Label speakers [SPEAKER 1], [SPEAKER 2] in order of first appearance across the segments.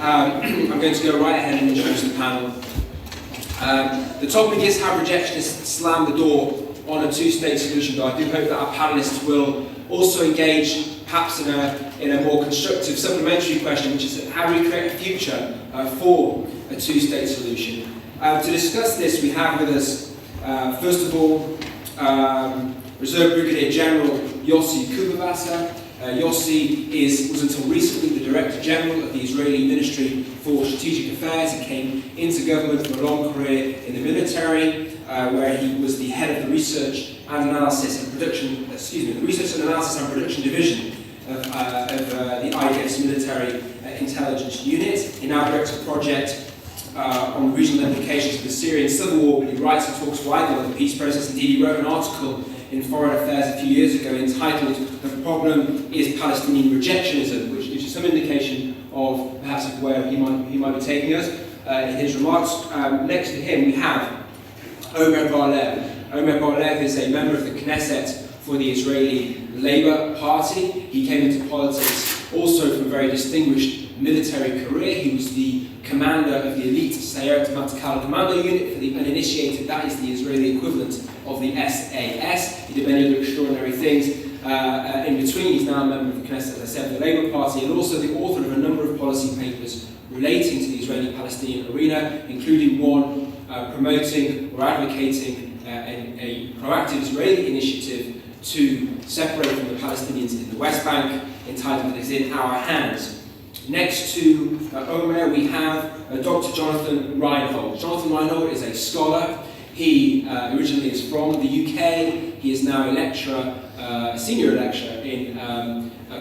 [SPEAKER 1] I'm going to go right ahead and introduce the panel. The topic is how rejectionists slam the door on a two-state solution, but I do hope that our panelists will also engage perhaps in a more constructive supplementary question, which is how do we create a future for a two-state solution. To discuss this, we have with us, first of all, Reserve Brigadier General Yossi Kuperwasser. Yossi was until recently the Director General of the Israeli Ministry for Strategic Affairs. He came into government from a long career in the military, where he was the head of the Research and Analysis and Production, the Research and Analysis and Production Division of the IDF's Military Intelligence Unit. He now directs a project on the regional implications of the Syrian civil war, but he writes and talks widely on the peace process. Indeed, he wrote an article in Foreign Affairs a few years ago entitled "The Problem is Palestinian Rejectionism," which gives you some indication of perhaps of where he might be taking us in his remarks. Next to him we have Omer Bar Lev. Omer Bar Lev is a member of the Knesset for the Israeli Labour Party. He came into politics also from a very distinguished military career. He was the commander of the elite Sayeret Matkal Commando Unit for the uninitiated. That is the Israeli equivalent of the SAS. He did many other extraordinary things. In between, he's now a member of the Knesset, as I said, the Labour Party, and also the author of a number of policy papers relating to the Israeli-Palestinian arena, including one promoting or advocating a proactive Israeli initiative to separate from the Palestinians in the West Bank, entitled "It Is in Our Hands." Next to Omer, we have Dr. Jonathan Rynhold. Jonathan Rynhold is a scholar. He originally is from the UK. He is now a lecturer, a senior lecturer in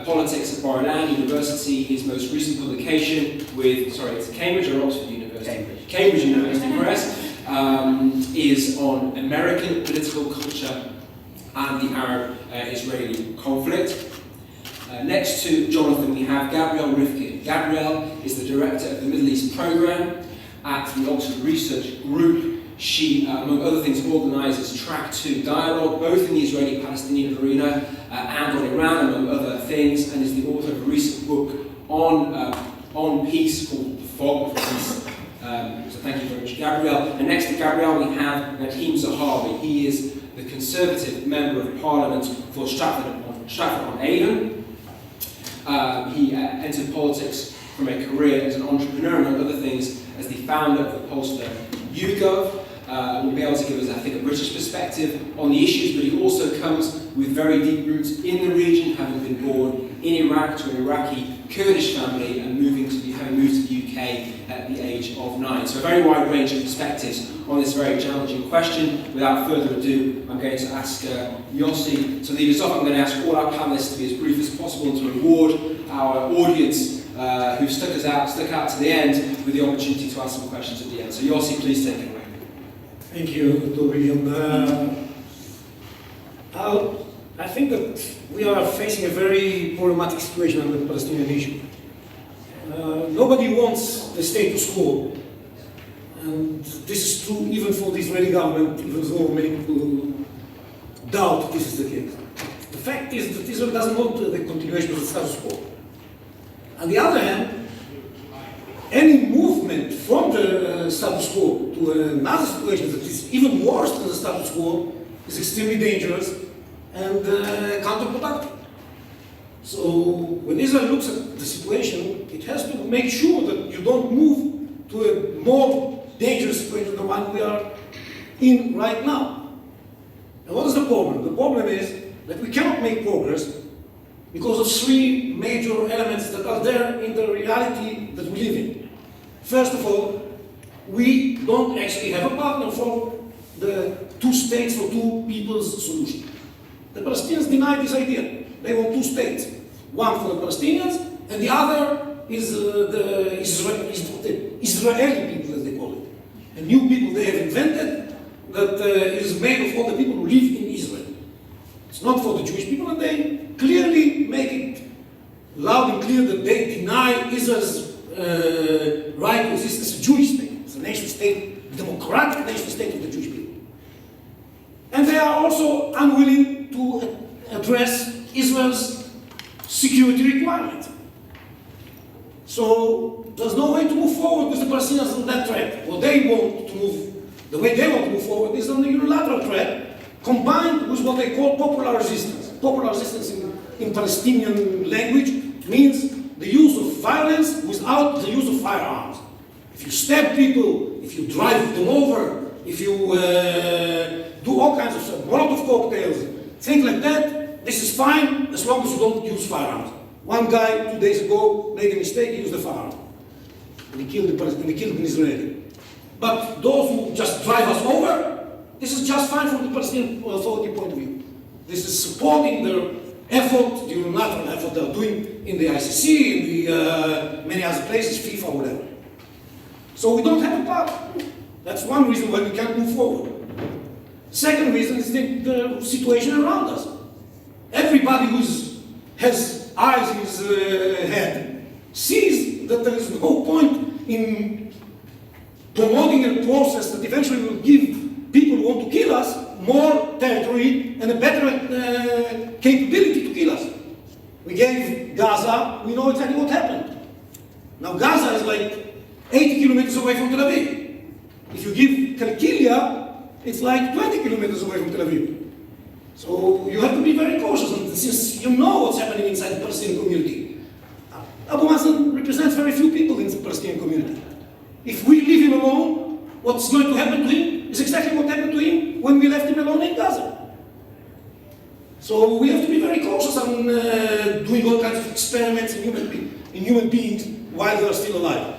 [SPEAKER 1] politics at Bar-Ilan University. His most recent publication it's Cambridge or Oxford University? Cambridge University Press, is on American political culture and the Arab-Israeli conflict. Next to Jonathan, we have Gabrielle Rifkind. Gabrielle is the director of the Middle East Programme at the Oxford Research Group. She, among other things, organises Track 2 dialogue, both in the Israeli-Palestinian arena and on Iran, among other things, and is the author of a recent book on peace called The Fog of Peace. So thank you very much, Gabrielle. And next to Gabrielle, we have Nadhim Zahawi. He is the Conservative Member of Parliament for Stratford-on-Avon. He entered politics from a career as an entrepreneur, among other things, as the founder of the pollster YouGov. Will be able to give us, I think, a British perspective on the issues, but he also comes with very deep roots in the region, having been born in Iraq to an Iraqi Kurdish family and having moved to the UK at the age of 9. So a very wide range of perspectives on this very challenging question. Without further ado, I'm going to ask Yossi to lead us off. I'm going to ask all our panelists to be as brief as possible and to reward our audience who stuck out to the end with the opportunity to ask some questions at the end. So Yossi, please take it away.
[SPEAKER 2] Thank you, Toby. I think that we are facing a very problematic situation on the Palestinian issue. Nobody wants the status quo, and this is true even for the Israeli government, even though many people doubt this is the case. The fact is that Israel doesn't want the continuation of the status quo. On the other hand, any movement from the status quo to another situation that is even worse than the status quo is extremely dangerous and counterproductive. So when Israel looks at the situation, it has to make sure that you don't move to a more dangerous situation than the one we are in right now. And what is the problem? The problem is that we cannot make progress because of three major elements that are there in the reality that we live in. First of all, we don't actually have a partner for the two states for two peoples solution. The Palestinians deny this idea. They want two states. One for the Palestinians, and the other is the Israeli people, as they call it. A new people they have invented that is made of all the people who live in Israel. It's not for the Jewish people, and they clearly make it loud and clear that they deny Israel's right to exist as a Jewish state. It's a nation state, a democratic nation state of the Jewish people. And they are also unwilling to address Israel's security requirement. So there's no way Palestinians on that track. What they want to move, the way they want to move forward is on the unilateral track, combined with what they call popular resistance. Popular resistance in Palestinian language means the use of violence without the use of firearms. If you stab people, if you drive them over, if you do all kinds of stuff, Molotov cocktails, things like that, this is fine as long as you don't use firearms. One guy 2 days ago made a mistake, he used a firearm. And he killed an Israeli. But those who just drive us over, this is just fine from the Palestinian Authority point of view. This is supporting their effort, the unilateral effort they're doing in the ICC, in the many other places, FIFA, whatever. So we don't have a path. That's one reason why we can't move forward. Second reason is the situation around us. Everybody who has eyes in his head sees that there is no point in promoting a process that eventually will give people who want to kill us more territory and a better capability to kill us. We gave Gaza, we know exactly what happened. Now Gaza is like 80 kilometers away from Tel Aviv. If you give Kalkilia, it's like 20 kilometers away from Tel Aviv. So you have to be very cautious, and since you know what's happening inside the Palestinian community. Abu Mazen represents very few people in the Palestinian community. If we leave him alone, what's going to happen to him is exactly what happened to him when we left him alone in Gaza. So we have to be very cautious on doing all kinds of experiments in human beings while they are still alive.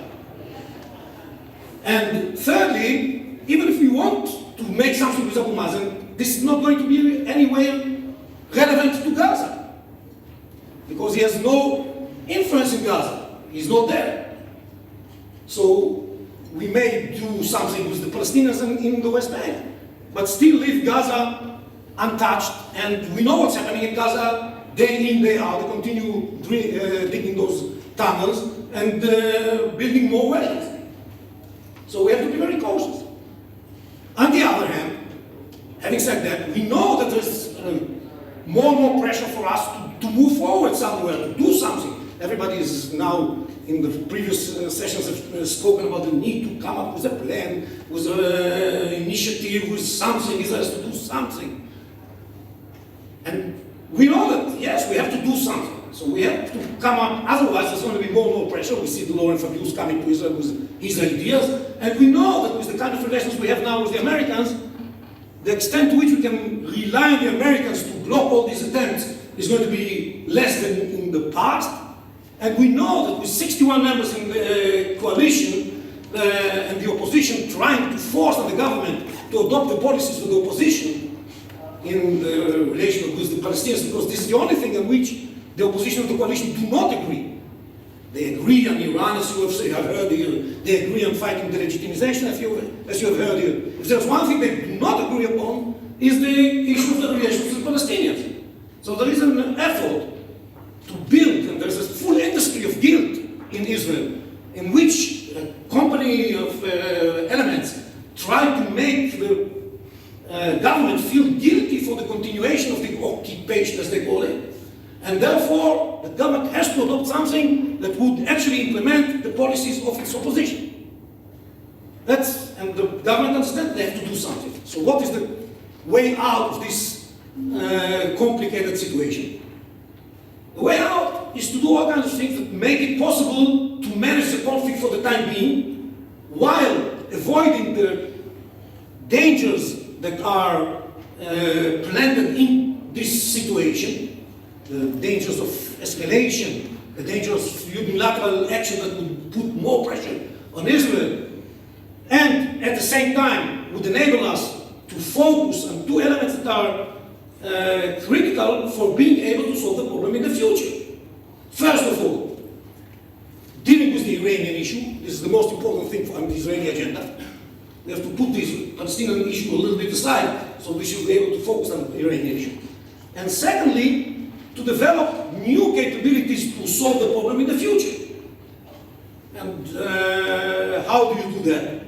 [SPEAKER 2] And thirdly, even if we want to make something with Abu Mazen, this is not going to be anywhere relevant to Gaza, because he has no influence in Gaza. He's not there. So we may do something with the Palestinians in the West Bank, but still leave Gaza untouched. And we know what's happening in Gaza day in, day out. They continue digging those tunnels and building more wells. So we have to be very cautious. On the other hand, having said that, we know that there's more and more pressure for us to move forward somewhere, to do something. Everybody is now, in the previous sessions, have spoken about the need to come up with a plan, with an initiative, with something. Israel has to do something. And we know that, yes, we have to do something. So we have to come up, otherwise there's going to be more and more pressure. We see the Laurent Fabius coming to Israel with his ideas, and we know that with the kind of relations we have now with the Americans, the extent to which we can rely on the Americans to block all these attempts is going to be less than in the past. And we know that with 61 members in the coalition and the opposition trying to force on the government to adopt the policies of the opposition in the relation with the Palestinians, because this is the only thing in which the opposition and the coalition do not agree. They agree on Iran, as you have heard here. They agree on fighting the legitimization, as you have heard here. If there's one thing they do not agree upon, is the issue of the relations with the Palestinians. So there is an effort to build, and there's a full industry of guilt in Israel, in which a company of elements try to make the government feel guilty for the continuation of the occupation, as they call it. And therefore, the government has to adopt something that would actually implement the policies of its opposition. And the government understands they have to do something. So what is the way out of this complicated situation? The way out is to do all kinds of things that make it possible to manage the conflict for the time being, while avoiding the dangers that are planted in this situation, the dangers of escalation, the dangers of unilateral action that would put more pressure on Israel, and at the same time would enable us to focus on two elements that are critical for being able to solve the problem in the future. First of all, dealing with the Iranian issue. This is the most important thing on the Israeli agenda. We have to put this Palestinian issue a little bit aside, so we should be able to focus on the Iranian issue. And secondly, to develop new capabilities to solve the problem in the future. And how do you do that?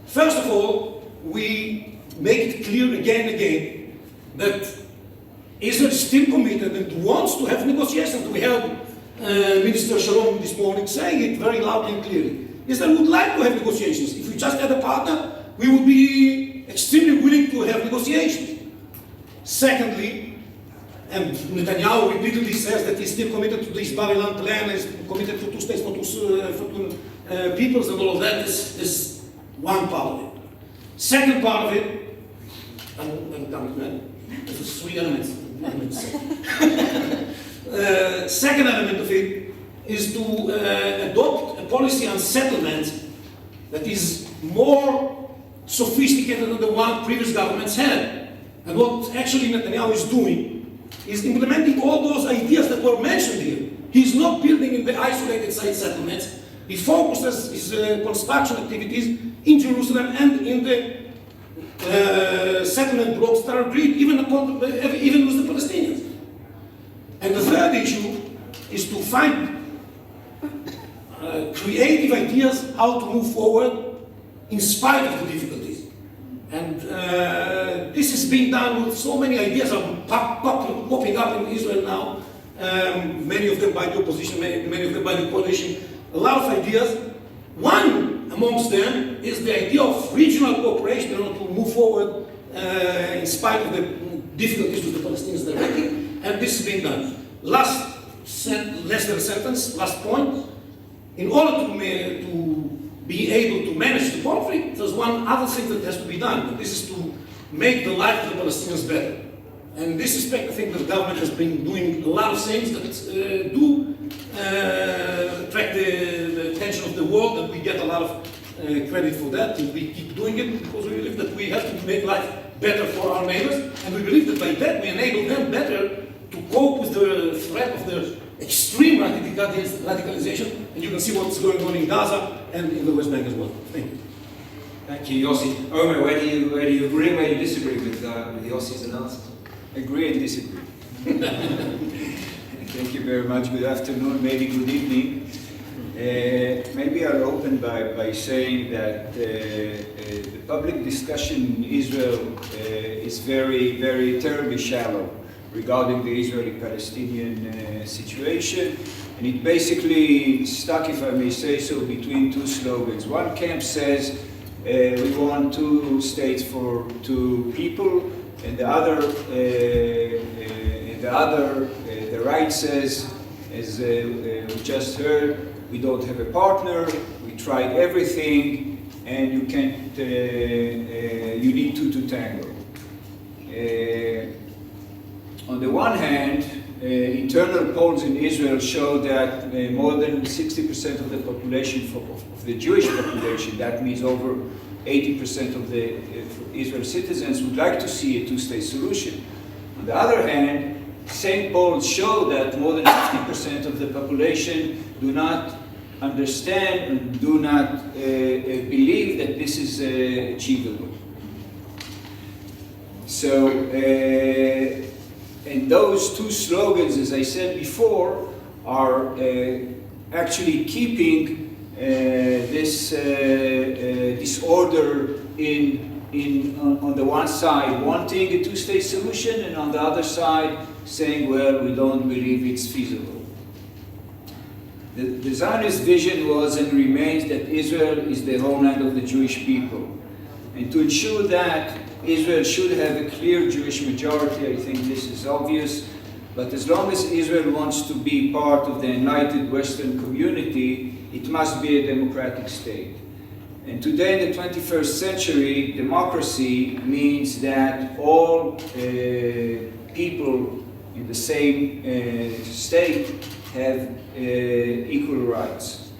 [SPEAKER 2] First of all, we make it clear again and again that Israel is still committed and wants to have negotiations. We heard Minister Shalom this morning saying it very loudly and clearly. Israel would like to have negotiations. If we just had a partner, we would be extremely willing to have negotiations. Secondly, and Netanyahu repeatedly says that he's still committed to this Bar-Ilan plan, is committed to two states for two peoples and all of that. This is one part of it. Second part of it, I'm done, man. This is three elements. Second element of it is to adopt a policy on settlement that is more sophisticated than the one previous governments had. And what actually Netanyahu is doing is implementing all those ideas that were mentioned here. He's not building in the isolated site settlements. He focuses his construction activities in Jerusalem and in the settlement blocks that are agreed even with the Palestinians. And the third issue is to find creative ideas how to move forward in spite of the difficulties. And this is being done with so many ideas are popping up in Israel now, many of them by the opposition, many of them by the coalition, a lot of ideas. One amongst them is the idea of regional cooperation in order to move forward in spite of the difficulties with the Palestinians directly, and this is being done. Less than a sentence, last point. In order to be able to manage the conflict, there's one other thing that has to be done, and this is to make the life of the Palestinians better. And in this respect, I think the government has been doing a lot of things that do attract the attention of the world, and we get a lot of credit for that, and we keep doing it because we believe that we have to make life better for our neighbors, and we believe that by that we enable them better to cope with the threat of the extreme radicalization, and you can see what's going on in Gaza and in the West Bank as well. Thank you.
[SPEAKER 1] Thank you, Yossi. Omer, where do you agree and where do you disagree with Yossi's analysis?
[SPEAKER 3] Agree and disagree. Thank you very much. Good afternoon, maybe good evening. Maybe I'll open by saying that the public discussion in Israel is very, very terribly shallow regarding the Israeli-Palestinian situation. And it basically stuck, if I may say so, between two slogans. One camp says we want two states for two people, and the right says, as we just heard, we don't have a partner, we tried everything, and you can't, you need two to tango. On the one hand, internal polls in Israel show that more than 60% of the population, of the Jewish population, that means over 80% of the Israeli citizens, would like to see a two-state solution. On the other hand, same polls show that more than 50% of the population do not understand and do not believe that this is achievable. So, and those two slogans, as I said before, are actually keeping this disorder on the one side wanting a two-state solution, and on the other side saying, well, we don't believe it's feasible. The Zionist vision was and remains that Israel is the homeland of the Jewish people. And to ensure that, Israel should have a clear Jewish majority. I think this is obvious. But as long as Israel wants to be part of the enlightened Western community, it must be a democratic state. And today, in the 21st century, democracy means that all people in the same state have equal rights.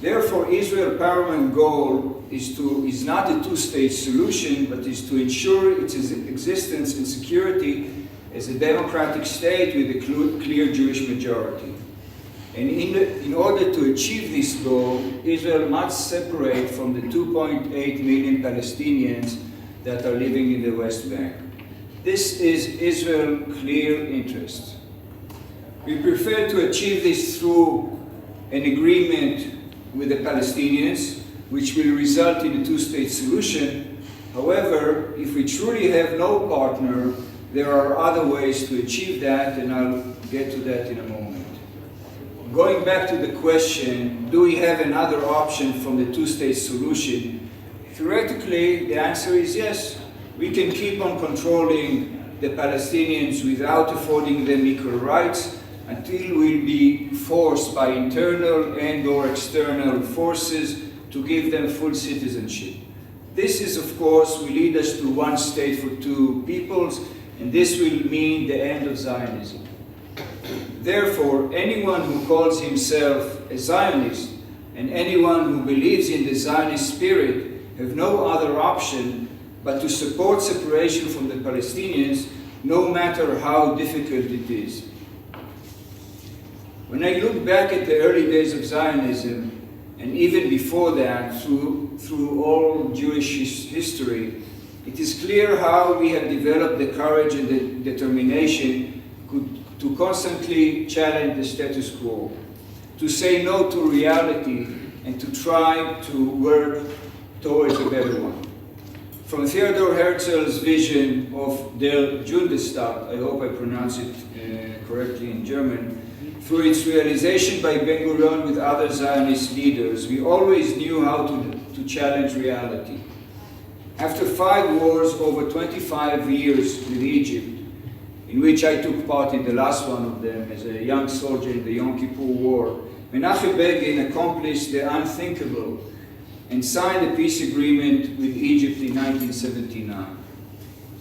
[SPEAKER 3] Therefore, Israel's paramount goal is not a two-state solution, but is to ensure its existence and security as a democratic state with a clear Jewish majority. And in order to achieve this goal, Israel must separate from the 2.8 million Palestinians that are living in the West Bank. This is Israel's clear interest. We prefer to achieve this through an agreement with the Palestinians, which will result in a two-state solution. However, if we truly have no partner, there are other ways to achieve that, and I'll get to that in a moment. going back to the question, do we have another option from the two-state solution? Theoretically, the answer is yes. We can keep on controlling the Palestinians without affording them equal rights until we'll be forced by internal and/or external forces to give them full citizenship. This is, of course, will lead us to one state for two peoples, and this will mean the end of Zionism. Therefore, anyone who calls himself a Zionist and anyone who believes in the Zionist spirit have no other option but to support separation from the Palestinians, no matter how difficult it is. When I look back at the early days of Zionism, and even before that, through all Jewish history, it is clear how we have developed the courage and the determination to constantly challenge the status quo, to say no to reality, and to try to work towards a better one. From Theodor Herzl's vision of Der Judestaat, I hope I pronounce it correctly in German, through its realization by Ben-Gurion with other Zionist leaders, we always knew how to challenge reality. After 5 wars over 25 years with Egypt, in which I took part in the last one of them as a young soldier in the Yom Kippur War, Menachem Begin accomplished the unthinkable and signed a peace agreement with Egypt in 1979.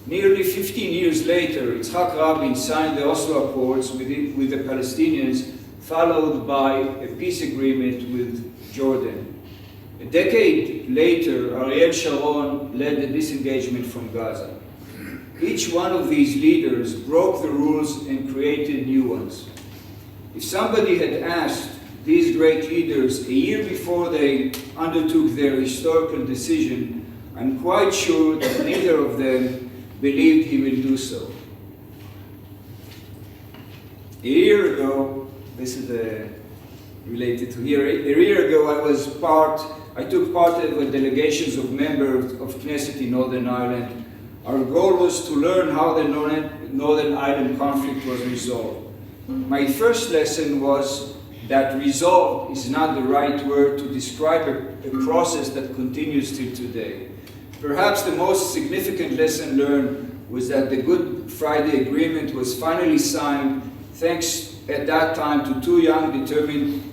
[SPEAKER 3] Nearly 15 years later, Yitzhak Rabin signed the Oslo Accords with the Palestinians, followed by a peace agreement with Jordan. A decade later, Ariel Sharon led the disengagement from Gaza. Each one of these leaders broke the rules and created new ones. If somebody had asked these great leaders a year before they undertook their historical decision, I'm quite sure that neither of them believed he will do so. A year ago, this is related to here, a year ago I took part of the delegations of members of Knesset in Northern Ireland. Our goal was to learn how the Northern Ireland conflict was resolved. My first lesson was that resolve is not the right word to describe a process that continues till today. Perhaps the most significant lesson learned was that the Good Friday Agreement was finally signed thanks at that time to two young, determined,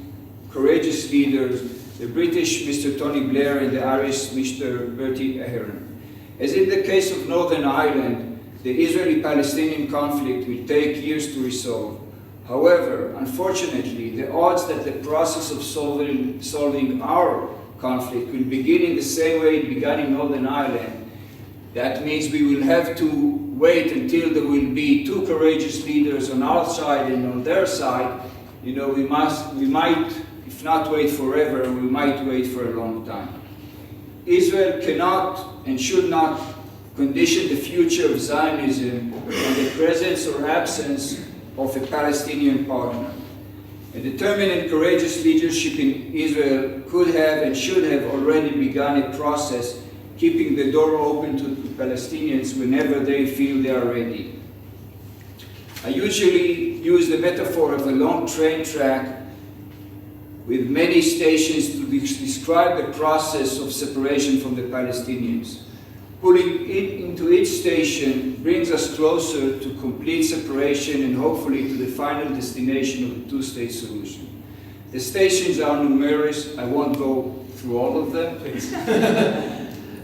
[SPEAKER 3] courageous leaders, the British Mr. Tony Blair and the Irish Mr. Bertie Ahern. As in the case of Northern Ireland, the Israeli-Palestinian conflict will take years to resolve. However, unfortunately, the odds that the process of solving our conflict will begin in the same way it began in Northern Ireland, that means we will have to wait until there will be two courageous leaders on our side and on their side. You know, we might, if not wait forever, we might wait for a long time. Israel cannot and should not condition the future of Zionism on the presence or absence of a Palestinian partner. A determined and courageous leadership in Israel could have and should have already begun a process keeping the door open to the Palestinians whenever they feel they are ready. I usually use the metaphor of a long train track with many stations to describe the process of separation from the Palestinians. Pulling it into each station brings us closer to complete separation and hopefully to the final destination of the two-state solution. The stations are numerous. I won't go through all of them.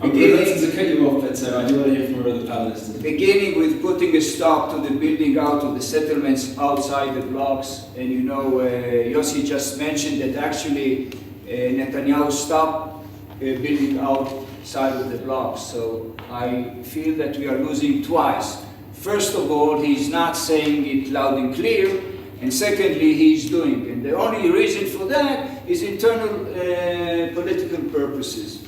[SPEAKER 1] I'm reluctant to cut you off, but I do want to hear from our other panelists.
[SPEAKER 3] Beginning with putting a stop to the building out of the settlements outside the blocks. And you know, Yossi just mentioned that actually Netanyahu stopped building outside of the blocks. So I feel that we are losing twice. First of all, he's not saying it loud and clear. And secondly, he's doing it. And the only reason for that is internal political purposes.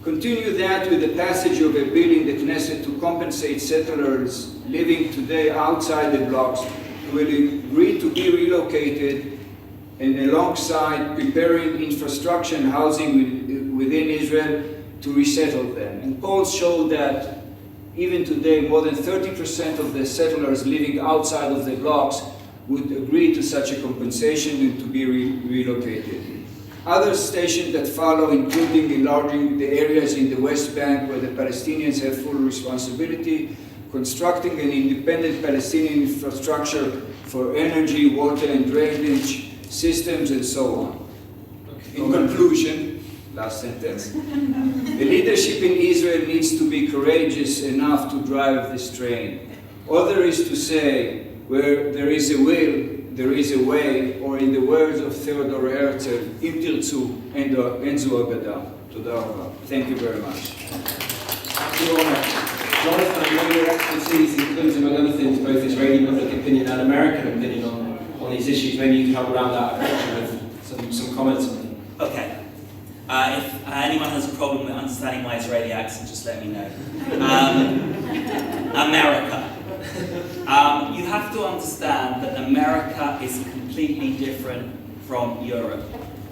[SPEAKER 3] Continue that with the passage of a bill in the Knesset to compensate settlers living today outside the blocks who will agree to be relocated, and alongside preparing infrastructure and housing within Israel to resettle them. And polls show that even today more than 30% of the settlers living outside of the blocks would agree to such a compensation and to be relocated. Other stations that follow, including enlarging the areas in the West Bank where the Palestinians have full responsibility, constructing an independent Palestinian infrastructure for energy, water and drainage systems, and so on. In conclusion, last sentence, the leadership in Israel needs to be courageous enough to drive this train. All there is to say, where there is a will, there is a way, or in the words of Theodor Herzl, Im tirtzu en zu agada. Toda raba. Thank you very much.
[SPEAKER 1] Thank you, Omer. Jonathan, I know your expertise includes, among other things, both Israeli public opinion and American opinion on these issues. Maybe you can help round that with some comments on them.
[SPEAKER 4] Okay. If anyone has a problem with understanding my Israeli accent, just let me know. America. You have to understand that America is completely different from Europe.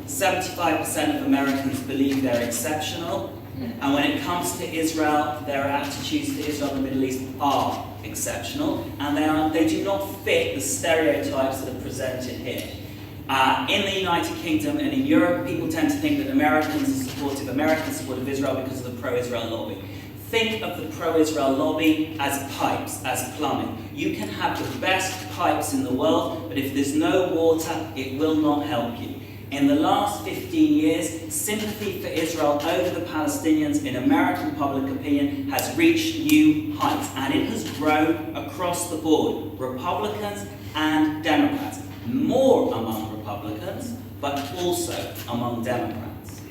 [SPEAKER 4] 75% of Americans believe they're exceptional, and when it comes to Israel, their attitudes to Israel and the Middle East are exceptional, and they do not fit the stereotypes that are presented here. In the United Kingdom and in Europe, people tend to think that Americans are supportive of Israel because of the pro-Israel lobby. Think of the pro-Israel lobby as pipes, as plumbing. You can have the best pipes in the world, but if there's no water, it will not help you. In the last 15 years, sympathy for Israel over the Palestinians in American public opinion has reached new heights, and it has grown across the board, Republicans and Democrats. More among Republicans, but also among Democrats.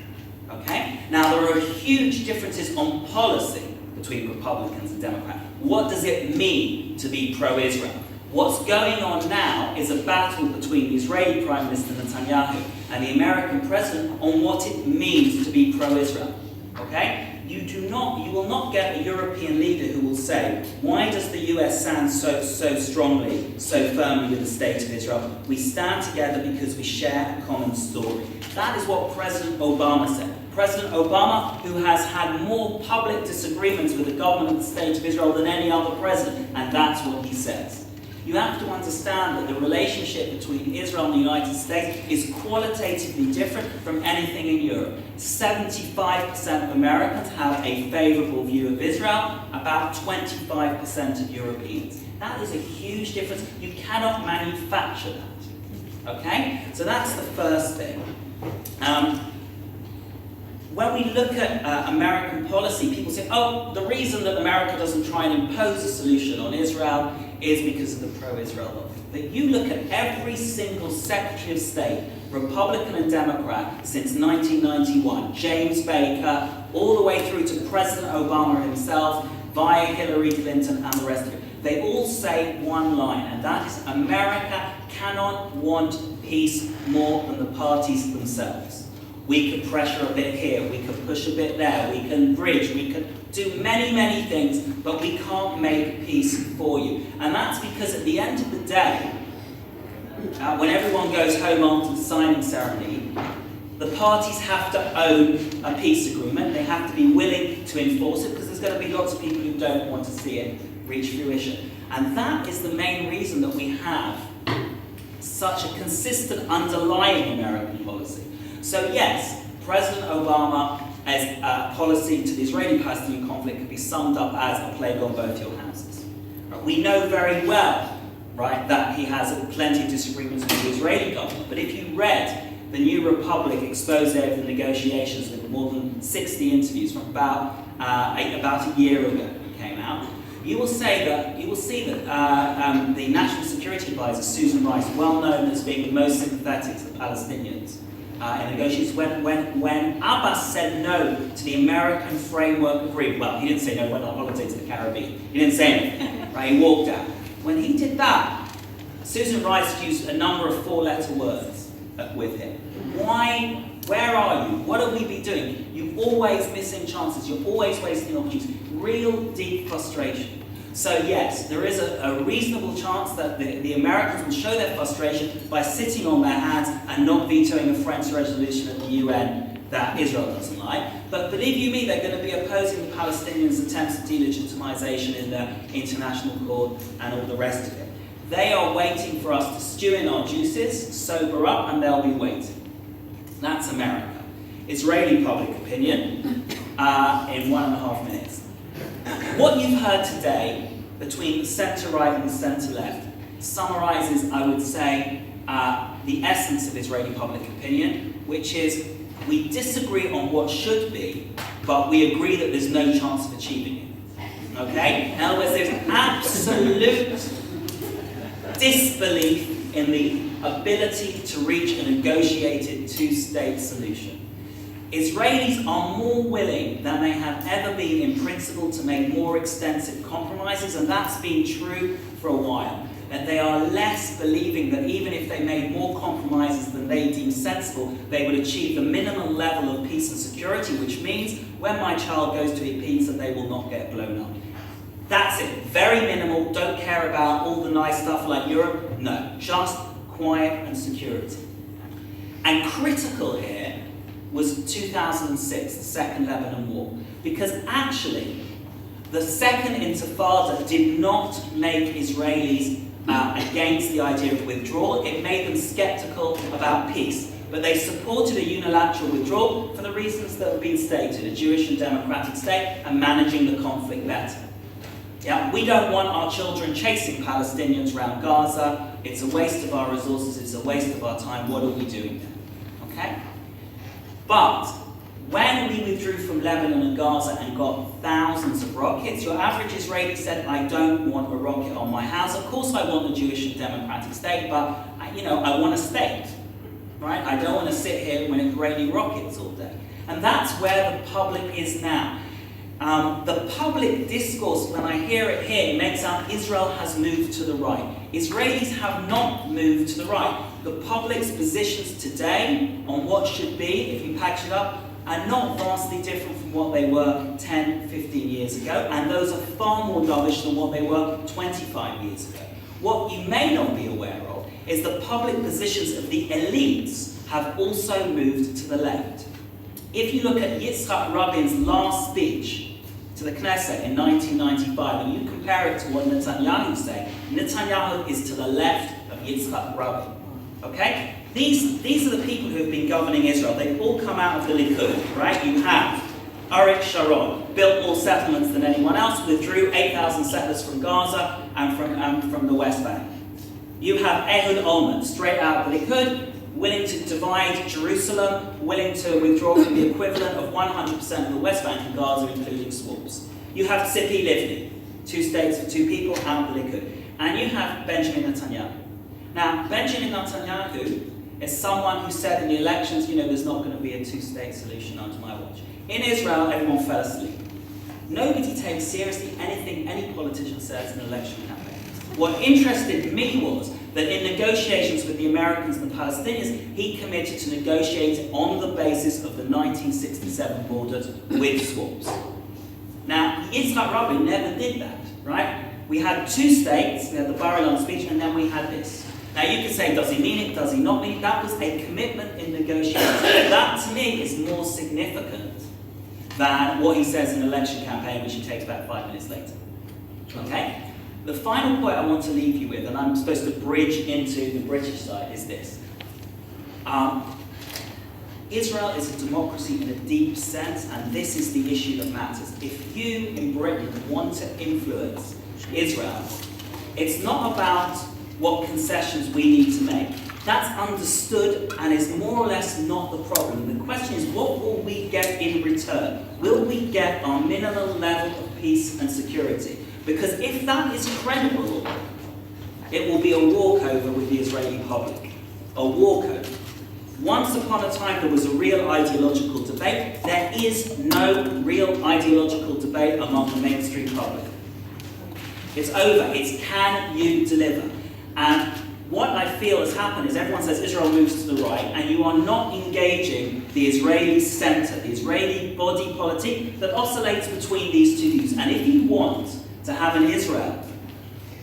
[SPEAKER 4] Okay? Now, there are huge differences on policy between Republicans and Democrats. What does it mean to be pro-Israel? What's going on now is a battle between the Israeli Prime Minister Netanyahu and the American President on what it means to be pro-Israel. Okay? You will not get a European leader who will say, why does the US stand so strongly, so firmly with the state of Israel? We stand together because we share a common story. That is what President Obama said. President Obama, who has had more public disagreements with the government of the state of Israel than any other president, and that's what he says. You have to understand that the relationship between Israel and the United States is qualitatively different from anything in Europe. 75% of Americans have a favourable view of Israel, about 25% of Europeans. That is a huge difference. You cannot manufacture that. Okay? So that's the first thing. When we look at American policy, people say, oh, the reason that America doesn't try and impose a solution on Israel is because of the pro-Israel lobby. But you look at every single Secretary of State, Republican and Democrat, since 1991, James Baker, all the way through to President Obama himself, via Hillary Clinton and the rest of it. They all say one line, and that is America cannot want peace more than the parties themselves. We can pressure a bit here, we can push a bit there, we can bridge, we can do many, many things, but we can't make peace for you. And that's because at the end of the day, when everyone goes home after the signing ceremony, the parties have to own a peace agreement. They have to be willing to enforce it, because there's going to be lots of people who don't want to see it reach fruition. And that is the main reason that we have such a consistent underlying American policy. So yes, President Obama's policy to the Israeli-Palestinian conflict could be summed up as a plague on both your houses. We know very well, right, that he has plenty of disagreements with the Israeli government, but if you read the New Republic expose of the negotiations with more than 60 interviews from about a year ago it came out, you will see that the National Security Advisor, Susan Rice, well known as being the most sympathetic to the Palestinians, in negotiations, when Abbas said no to the American Framework Agreement, well, he didn't say no, went on holiday to the Caribbean. He didn't say anything, right? He walked out. When he did that, Susan Rice used a number of four-letter words with him. Why? Where are you? What are we be doing? You're always missing chances. You're always wasting opportunities. Real deep frustration. So yes, there is a reasonable chance that the Americans will show their frustration by sitting on their hands and not vetoing a French resolution at the UN that Israel doesn't like. But believe you me, they're going to be opposing the Palestinians' attempts at delegitimization in the international court and all the rest of it. They are waiting for us to stew in our juices, sober up, and they'll be waiting. That's America. Israeli public opinion in 1.5 minutes. What you've heard today between the centre-right and the centre-left summarises, I would say, the essence of Israeli public opinion, which is we disagree on what should be, but we agree that there's no chance of achieving it. Okay? In other words, there's absolute disbelief in the ability to reach a negotiated two-state solution. Israelis are more willing than they have ever been in principle to make more extensive compromises, and that's been true for a while. And they are less believing that even if they made more compromises than they deem sensible, they would achieve the minimum level of peace and security, which means when my child goes to eat pizza, they will not get blown up. That's it. Very minimal. Don't care about all the nice stuff like Europe. No. Just quiet and security. And critical here was 2006, the Second Lebanon War. Because actually, the Second Intifada did not make Israelis against the idea of withdrawal. It made them sceptical about peace. But they supported a unilateral withdrawal for the reasons that have been stated, a Jewish and democratic state and managing the conflict better. Yeah, we don't want our children chasing Palestinians around Gaza. It's a waste of our resources, it's a waste of our time. What are we doing then? Okay? But when we withdrew from Lebanon and Gaza and got thousands of rockets, your average Israeli said, I don't want a rocket on my house. Of course I want a Jewish and democratic state, but I want a state. Right? I don't want to sit here when it's raining rockets all day. And that's where the public is now. The public discourse, when I hear it here, makes out Israel has moved to the right. Israelis have not moved to the right. The public's positions today on what should be, if you package it up, are not vastly different from what they were 10, 15 years ago, and those are far more dovish than what they were 25 years ago. What you may not be aware of is the public positions of the elites have also moved to the left. If you look at Yitzhak Rabin's last speech to the Knesset in 1995, and you compare it to what Netanyahu said, Netanyahu is to the left of Yitzhak Rabin. Okay? These are the people who have been governing Israel. They've all come out of the Likud, right? You have Arik Sharon, built more settlements than anyone else, withdrew 8,000 settlers from Gaza and from the West Bank. You have Ehud Olmert, straight out of the Likud, willing to divide Jerusalem, willing to withdraw from the equivalent of 100% of the West Bank and Gaza, including swaps. You have Tzipi Livni, 2 states for 2 people, out of the Likud. And you have Benjamin Netanyahu. Now, Benjamin Netanyahu is someone who said in the elections, there's not going to be a 2-state solution under my watch. In Israel, everyone fell asleep. Nobody takes seriously anything any politician says in an election campaign. What interested me was that in negotiations with the Americans and the Palestinians, he committed to negotiate on the basis of the 1967 borders with swaps. Now, Yitzhak Rabin never did that, right? We had 2 states, we had the Bar Ilan speech, and then we had this. Now you can say, does he mean it, does he not mean it? That was a commitment in negotiations. That to me is more significant than what he says in an election campaign, which he takes back 5 minutes later. Okay? The final point I want to leave you with, and I'm supposed to bridge into the British side, is this. Israel is a democracy in a deep sense, and this is the issue that matters. If you in Britain want to influence Israel, it's not about what concessions we need to make. That's understood and is more or less not the problem. The question is, what will we get in return? Will we get our minimum level of peace and security? Because if that is credible, it will be a walkover with the Israeli public. A walkover. Once upon a time there was a real ideological debate. There is no real ideological debate among the mainstream public. It's over. It's can you deliver? And what I feel has happened is everyone says Israel moves to the right, and you are not engaging the Israeli centre, the Israeli body politic that oscillates between these 2 views. And if you want to have an Israel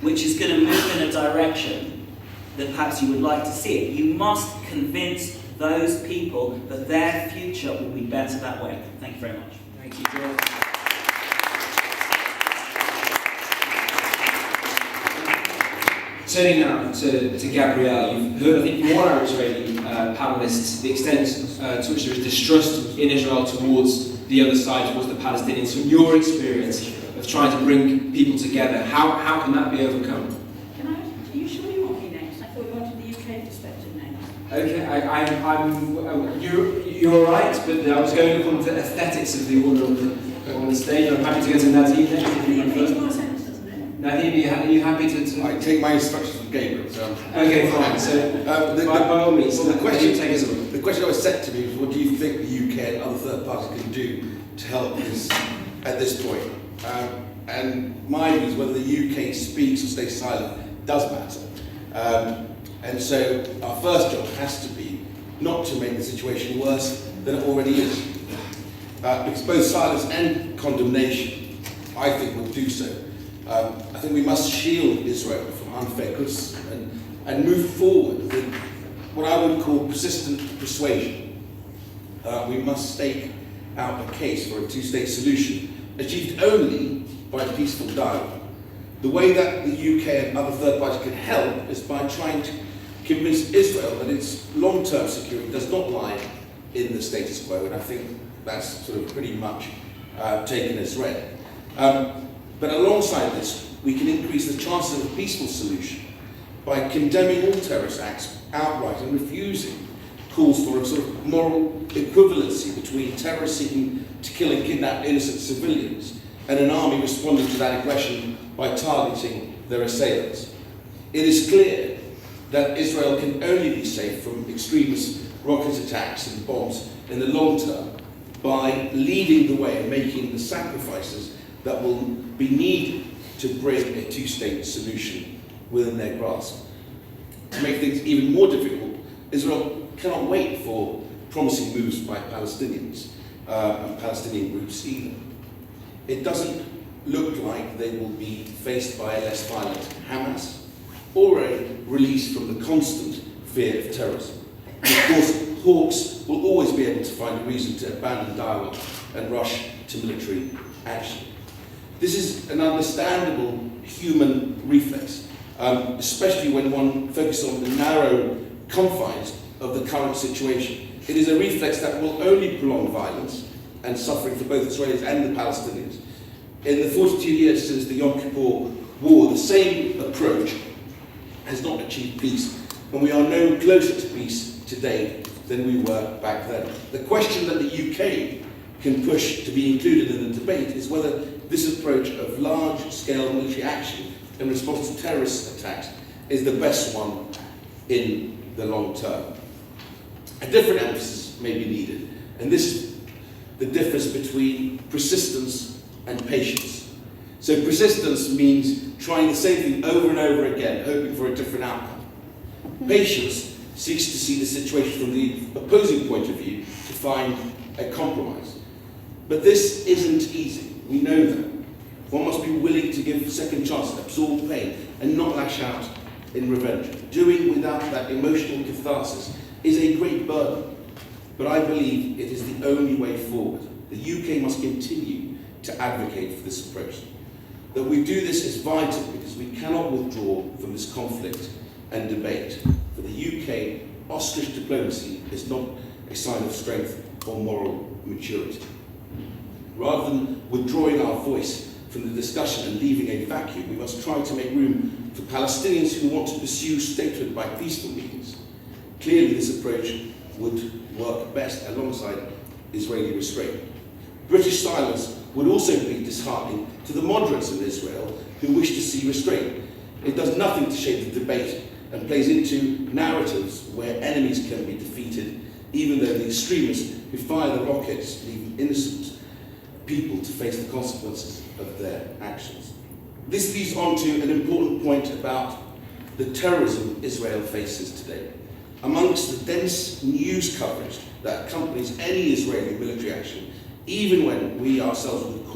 [SPEAKER 4] which is going to move in a direction that perhaps you would like to see it, you must convince those people that their future will be better that way. Thank you very much.
[SPEAKER 1] Thank you, George. Turning now to Gabrielle, you've heard, I think, from one of our Israeli panelists, the extent to which there is distrust in Israel towards the other side, towards the Palestinians. From your experience of trying to bring people together, how can that be overcome?
[SPEAKER 5] Are you sure you want me next? I thought you wanted the UK perspective next.
[SPEAKER 1] Okay, you're right, but I was going to come to the aesthetics of the order on the stage. I'm happy to go to Nadhim next.
[SPEAKER 5] It makes more sense, doesn't it?
[SPEAKER 1] Nadhim, are you happy to?
[SPEAKER 6] I take my instructions from Gabriel. So
[SPEAKER 1] okay, fine. So by all means,
[SPEAKER 6] well, the
[SPEAKER 1] the
[SPEAKER 6] question that was set to me was, what do you think the UK and other third parties can do to help us at this point? And my view is whether the UK speaks or stays silent does matter. And so our first job has to be not to make the situation worse than it already is. Because both silence and condemnation, I think, would do so. I think we must shield Israel from unfair criticism and move forward with what I would call persistent persuasion. We must stake out a case for a two-state solution, achieved only by peaceful dialogue. The way that the UK and other third parties can help is by trying to convince Israel that its long-term security does not lie in the status quo, and I think that's sort of pretty much taken as read. But alongside this, we can increase the chances of a peaceful solution by condemning all terrorist acts outright and refusing calls for a sort of moral equivalency between terrorists seeking to kill and kidnap innocent civilians and an army responding to that aggression by targeting their assailants. It is clear that Israel can only be safe from extremist rocket attacks and bombs in the long term by leading the way and making the sacrifices that will be needed to bring a two-state solution within their grasp. To make things even more difficult, Israel cannot wait for promising moves by Palestinians and Palestinian groups either. It doesn't look like they will be faced by a less violent Hamas or a release from the constant fear of terrorism. And of course, hawks will always be able to find a reason to abandon dialogue and rush to military action. This is an understandable human reflex, especially when one focuses on the narrow confines of the current situation. It is a reflex that will only prolong violence and suffering for both Israelis and the Palestinians. In the 42 years since the Yom Kippur War, the same approach has not achieved peace, and we are no closer to peace today than we were back then. The question that the UK can push to be included in the debate is whether this approach of large-scale military action in response to terrorist attacks is the best one in the long term. A different emphasis may be needed, and this is the difference between persistence and patience. So persistence means trying the same thing over and over again, hoping for a different outcome. Patience seeks to see the situation from the opposing point of view to find a compromise. But this isn't easy. We know that. One must be willing to give second chances, absorb pain, and not lash out in revenge. Doing without that emotional catharsis is a great burden, but I believe it is the only way forward. The UK must continue to advocate for this approach. That we do this is vital because we cannot withdraw from this conflict and debate. For the UK, ostrich diplomacy is not a sign of strength or moral maturity. Rather than withdrawing our voice from the discussion and leaving a vacuum, we must try to make room for Palestinians who want to pursue statehood by peaceful means. Clearly, this approach would work best alongside Israeli restraint. British silence would also be disheartening to the moderates in Israel who wish to see restraint. It does nothing to shape the debate and plays into narratives where enemies can be defeated, even though the extremists who fire the rockets leave innocent people to face the consequences of their actions. This leads on to an important point about the terrorism Israel faces today. Amongst the dense news coverage that accompanies any Israeli military action, even when we ourselves would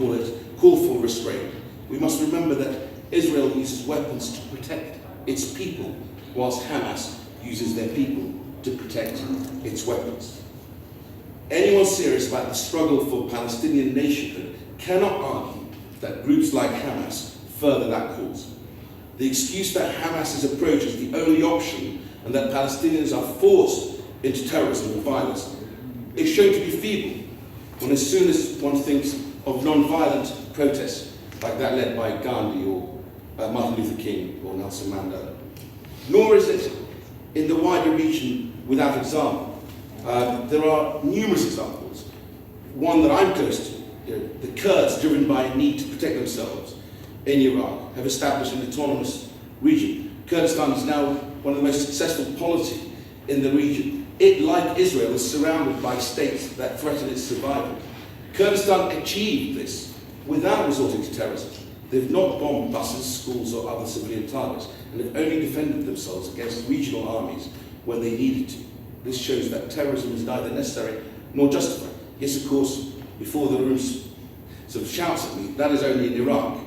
[SPEAKER 6] call for restraint, we must remember that Israel uses weapons to protect its people, whilst Hamas uses their people to protect its weapons. Anyone serious about the struggle for Palestinian nationhood cannot argue that groups like Hamas further that cause. The excuse that Hamas's approach is the only option and that Palestinians are forced into terrorism and violence is shown to be feeble when as soon as one thinks of non-violent protests like that led by Gandhi or Martin Luther King or Nelson Mandela. Nor is it in the wider region without example. There are numerous examples. One that I'm close to, the Kurds, driven by a need to protect themselves in Iraq, have established an autonomous region. Kurdistan is now one of the most successful polity in the region. It, like Israel, is surrounded by states that threaten its survival. Kurdistan achieved this without resorting to terrorism. They've not bombed buses, schools, or other civilian targets, and have only defended themselves against regional armies when they needed to. This shows that terrorism is neither necessary nor justified. Yes, of course, before the room sort of shouts at me, that is only in Iraq.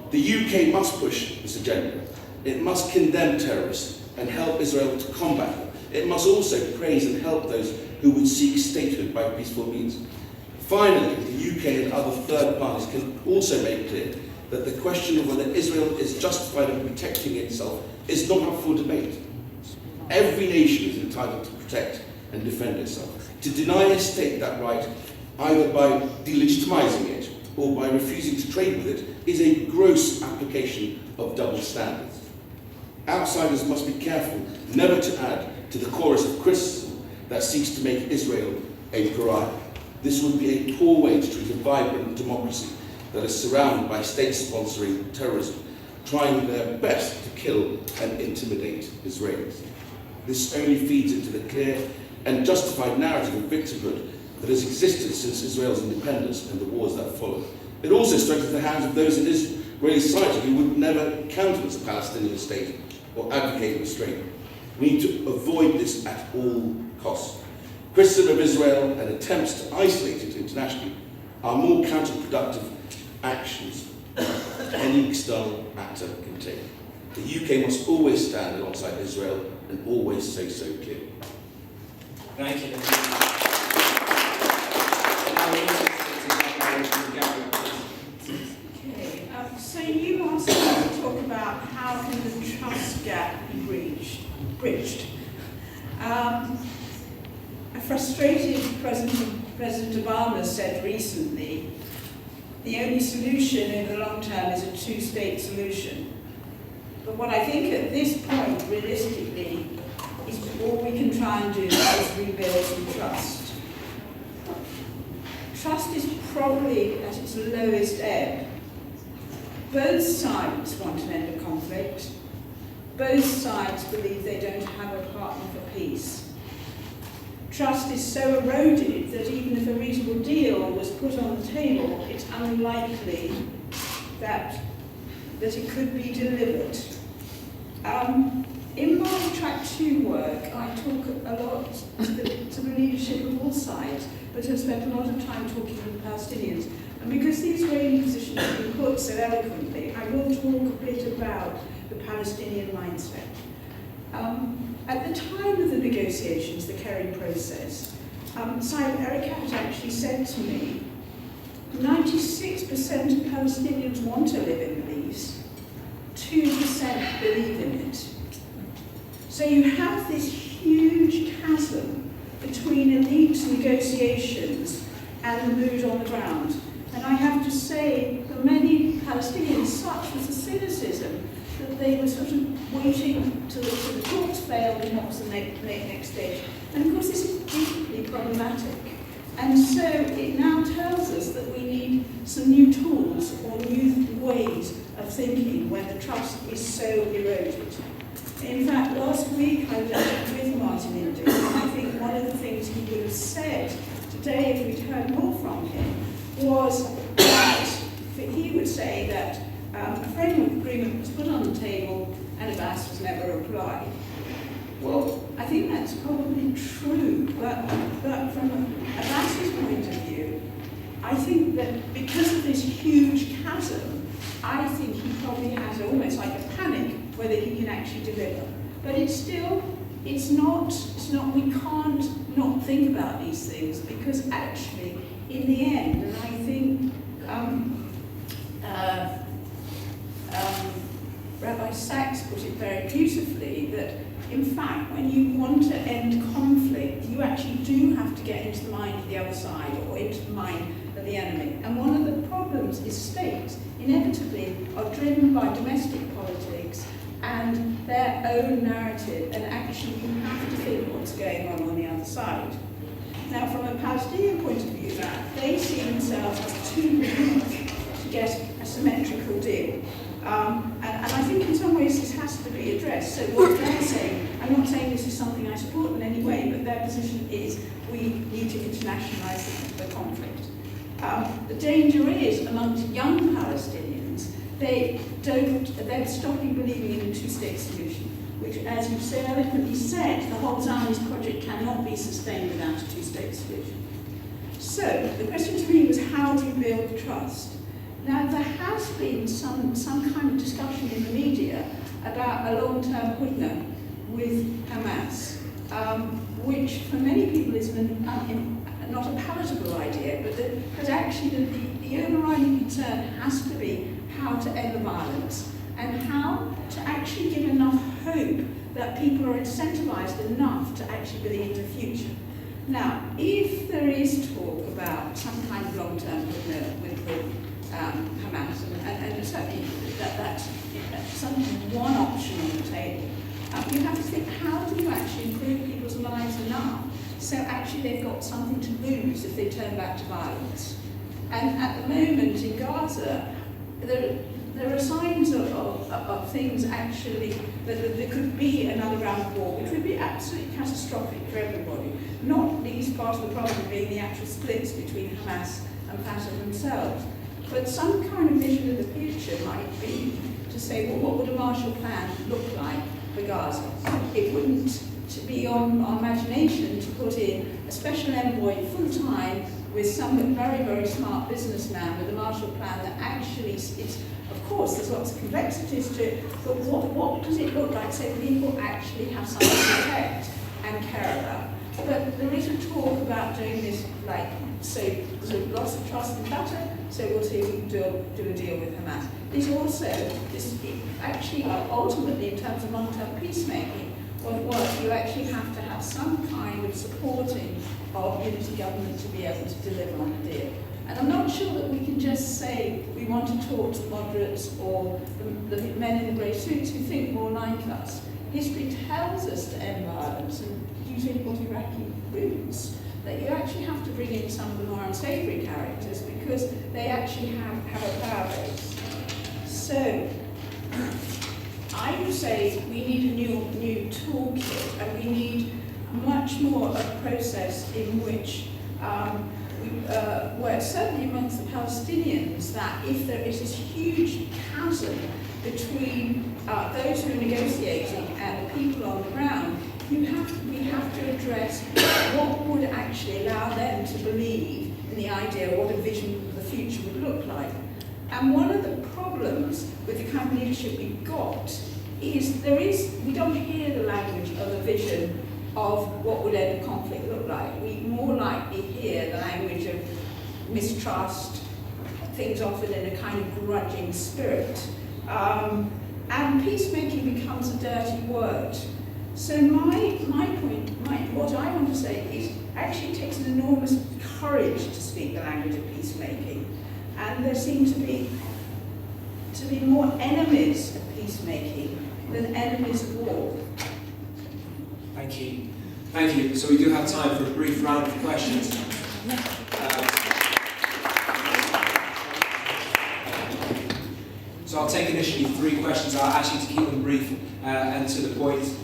[SPEAKER 6] The UK must push this agenda. It must condemn terrorists and help Israel to combat them. It must also praise and help those who would seek statehood by peaceful means. Finally, the UK and other third parties can also make clear that the question of whether Israel is justified in protecting itself is not up for debate. Every nation is entitled to protect and defend itself. To deny a state that right, either by delegitimizing it or by refusing to trade with it, is a gross application of double standards. Outsiders must be careful never to add to the chorus of criticism that seeks to make Israel a pariah. This would be a poor way to treat a vibrant democracy that is surrounded by states sponsoring terrorism, trying their best to kill and intimidate Israelis. This only feeds into the clear and justified narrative of victimhood that has existed since Israel's independence and the wars that followed. It also strengthens the hands of those in Israeli society who would never countenance a Palestinian state or advocate restraint. We need to avoid this at all costs. Criticism of Israel and attempts to isolate it internationally are more counterproductive actions any external actor can take. The UK must always stand alongside Israel and always say so clearly.
[SPEAKER 1] Thank you.
[SPEAKER 5] Okay, so you asked us to talk about how can the trust gap be bridged. A frustrated President Obama said recently, the only solution in the long term is a two-state solution. But what I think at this point, realistically, is all we can try and do is rebuild some trust. Trust is probably at its lowest ebb. Both sides want an end of conflict. Both sides believe they don't have a partner for peace. Trust is so eroded that even if a reasonable deal was put on the table, it's unlikely that it could be delivered. In my Track 2 work, I talk a lot to the leadership of all sides, but have spent a lot of time talking with the Palestinians. And because the Israeli position has been put so eloquently, I will talk a bit about the Palestinian mindset. At the time of the negotiations, the Kerry process, Simon Erekat actually said to me, 96% of Palestinians want to live in peace, 2% believe in it. So you have this huge chasm between elite negotiations and the mood on the ground. And I have to say, for many Palestinians, such was the cynicism that they were sort of waiting till the talks failed and what was the next stage. And of course, this is deeply problematic. And so it now tells us that we need some new tools or new ways of thinking when the trust is so eroded. In fact, last week I was with Martin Indy, and I think one of the things he would have said today if we'd heard more from him was that he would say that a framework agreement was put on the table and Abbas was never applied. Well, I think that's probably true, but from Abbas's point of view, I think that because of this huge chasm, I think he probably has almost like a panic whether he can actually deliver. But it's not, we can't not think about these things because actually, in the end, and I think Rabbi Sachs put it very beautifully that, in fact, when you want to end conflict, you actually do have to get into the mind of the other side or into the mind of the enemy. And one of the problems is states inevitably are driven by domestic politics and their own narrative, and actually you have to think what's going on the other side. Now, from a Palestinian point of view, they see themselves as too weak to get a symmetrical deal. And I think in some ways this has to be addressed. So what they're saying, I'm not saying this is something I support in any way, but their position is we need to internationalise the conflict. The danger is amongst young Palestinians, they're stopping believing in a two-state solution, which, as you so eloquently said, the whole Zionist project cannot be sustained without a two-state solution. So the question to me was, how do you build trust? Now, there has been some kind of discussion in the media about a long-term hudna with Hamas, which for many people is not a palatable idea, but actually the overriding concern has to be how to end the violence and how to actually give enough hope that people are incentivized enough to actually believe in the future. Now, if there is talk about some kind of long-term hudna with Hamas, and certainly that's one option on the table, you have to think, how do you actually improve people's lives enough so actually they've got something to lose if they turn back to violence? And at the moment in Gaza, there are signs of things actually that there could be another round of war, which would be absolutely catastrophic for everybody. Not least part of the problem being the actual splits between Hamas and Fatah themselves. But some kind of vision of the future might be to say, well, what would a Marshall Plan look like for Gaza? It wouldn't be on our imagination to put in a special envoy full-time with some very, very smart businessman with a Marshall Plan that actually is, of course, there's lots of complexities to it, but what does it look like so people actually have something to protect and care about? But there is a talk about doing this, like, so there's lots of trust in Fatah, so we'll see if we can do a deal with Hamas. There's also, actually, ultimately, in terms of long-term peacemaking, you actually have to have some kind of supporting of unity government to be able to deliver on a deal. And I'm not sure that we can just say we want to talk to the moderates or the men in the grey suits who think more like us. History tells us to end violence, and using what Iraqi roots, that you actually have to bring in some of the more unsavory characters because they actually have a power base. So, I would say we need a new toolkit, and we need much more a process in which, where certainly amongst the Palestinians, that if there is this huge chasm between those who are negotiating and the people on the ground, we have to address what would actually allow them to believe in the idea of what a vision of the future would look like. And one of the problems with the kind of leadership we've got is we don't hear the language of a vision of what would end a conflict look like. We more likely hear the language of mistrust, things often in a kind of grudging spirit. And peacemaking becomes a dirty word. So my point, what I want to say is actually it takes an enormous courage to speak the language of peacemaking. And there seem to be more enemies of peacemaking than enemies of war.
[SPEAKER 1] Thank you. Thank you. So we do have time for a brief round of questions. So I'll take initially 3 questions. I'll ask you to keep them brief and to the point.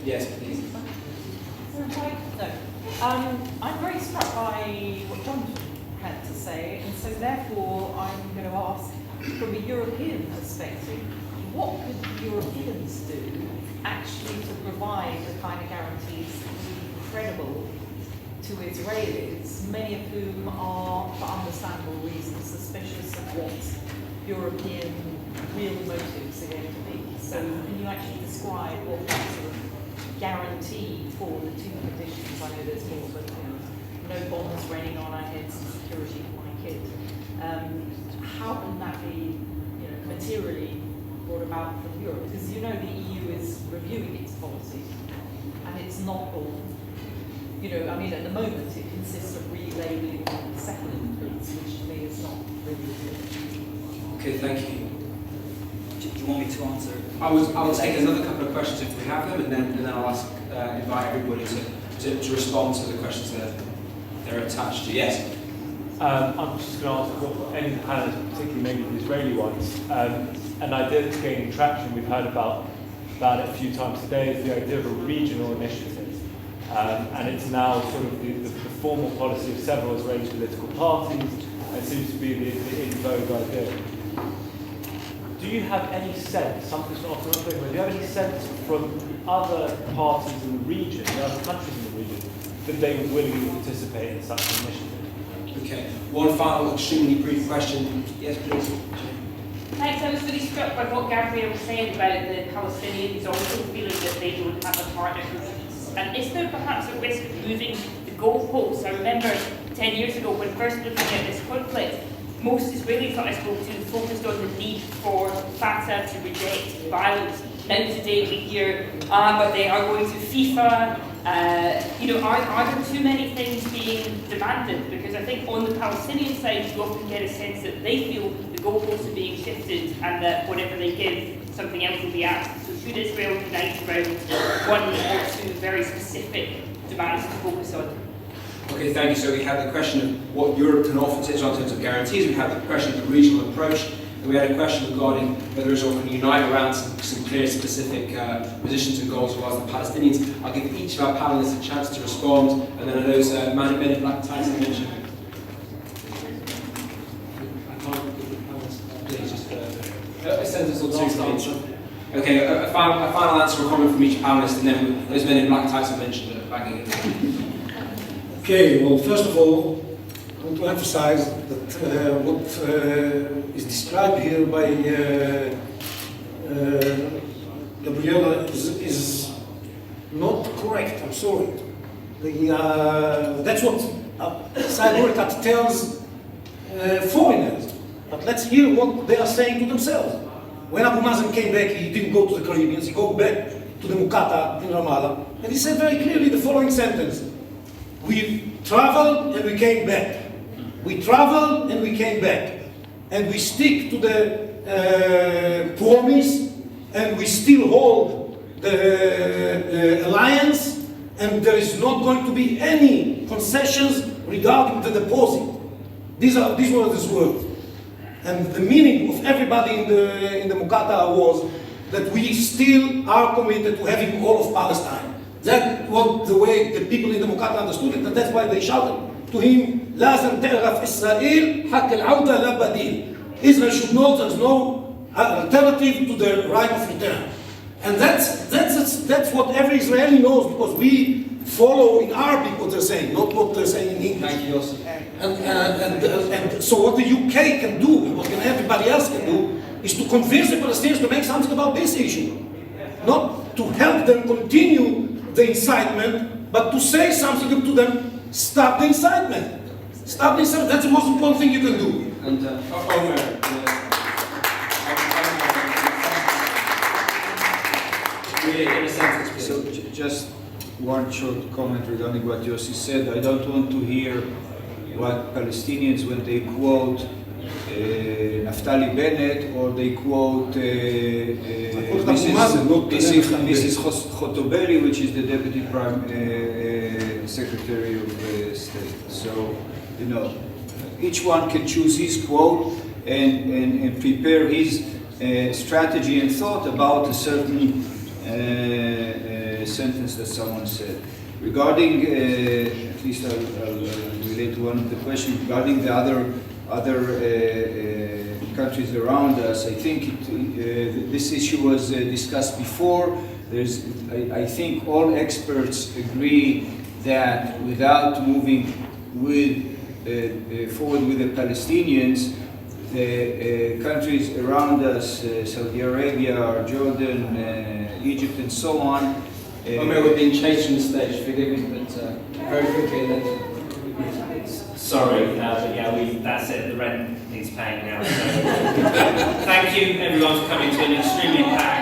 [SPEAKER 1] Yes, please.
[SPEAKER 7] I'm very struck by what Jonathan had to say, and so therefore I'm going to ask, from a European perspective, what could Europeans do actually to provide the kind of guarantees that would be credible to Israelis, many of whom are, for understandable reasons, suspicious of what European real motives are going to be? So can you actually describe what that sort of guarantee for the 2 conditions? I know there's more, but no bombs raining on our heads and security for my kid. How can that be materially brought about? out from Europe? Because you know the EU is reviewing its policy, and it's not all, you know, I mean, at the moment it consists of relabeling settlement routes, which to me is not really good.
[SPEAKER 1] Okay, thank you.
[SPEAKER 4] Do you want me to answer?
[SPEAKER 1] I will take another couple of questions if we have them, and then I'll ask, invite everybody to respond to the questions that they're attached to. Yes.
[SPEAKER 8] I'm just going to ask what any of the panelists, particularly maybe the Israeli ones, an idea that's gaining traction, we've heard about it a few times today, is the idea of a regional initiative. And it's now sort of the formal policy of several Israeli political parties, and it seems to be the in vogue idea. Do you have any sense, something's not off the thing, but do you have any sense from other parties in the region, other countries in the region, that they would willingly participate in such an initiative?
[SPEAKER 1] Okay. One final, extremely brief question. Yes, please.
[SPEAKER 9] Thanks. I was really struck by what Gabrielle was saying about the Palestinians also feeling that they don't have a partner for peace. And is there perhaps a risk of moving the goalposts? I remember 10 years ago when first looking at this conflict, most Israelis that I spoke to focused on the need for Fatah to reject violence. Now today we hear, but they are going to FIFA. You know, are there too many things being demanded? Because I think on the Palestinian side, you often get a sense that they feel the goalposts are being shifted and that whatever they give, something else will be asked. So should Israel unite around one or two very specific demands to focus on?
[SPEAKER 1] Okay, thank you. So we had the question of what Europe can offer to Israel in terms of guarantees. We had the question of the regional approach. And we had a question regarding whether Israel can unite around some clear, specific positions and goals as well as the Palestinians. I'll give each of our panelists a chance to respond, and then those men in black ties I mentioned. I can't give the panelists. Please just a sentence or two. Okay, a final answer or comment from each panelist, and then those men in black ties I mentioned backing it.
[SPEAKER 2] Okay, well, first of all, I want to emphasize that what is described here by Gabrielle is not correct. I'm sorry. That's what Cybercat tells foreigners. But let's hear what they are saying to themselves. When Abu Mazen came back, he didn't go to the Caribbean. He go back to the Muqata in Ramallah, and he said very clearly the following sentence: "We traveled and we came back. We traveled and we came back, and we stick to the promise, and we still hold the alliance, and there is not going to be any concessions regarding the deposit." These were his words, and the meaning of everybody in the Muqata was that we still are committed to having all of Palestine. That was the way the people in the Muqata understood it, and that's why they shouted to him, لازم تعرف إسرائيل حق العودة لا بديل. Israel should know there's no alternative to the right of return. And that's what every Israeli knows, because we follow in Arabic what they're saying, not what they're saying in English.
[SPEAKER 1] Thank you, Yossi.
[SPEAKER 2] And so what the UK can do, and what everybody else can do, is to convince the Palestinians to make something about this issue. Not to help them continue the incitement, but to say something to them. Stop the incitement. Stop the incitement. That's the most important thing you can do.
[SPEAKER 1] And Omer. Really, in a sentence, please.
[SPEAKER 3] So just one short comment regarding what Yossi said. I don't want to hear what Palestinians, when they quote Naftali Bennett or they quote Mrs. Khotobeli, which is the Deputy Prime Secretary of State. So, you know, each one can choose his quote and prepare his strategy and thought about a certain sentence that someone said. Regarding, at least I'll relate to one of the questions, regarding the other countries around us, I think this issue was discussed before. I think all experts agree that without moving forward with the Palestinians, the countries around us, Saudi Arabia, Jordan, Egypt, and so on.
[SPEAKER 1] Omer, we're being chased from the stage. Forgive me, but very quickly then.
[SPEAKER 10] Sorry, but yeah, that's it. The rent needs paying now. So Thank you everyone for coming to an extremely packed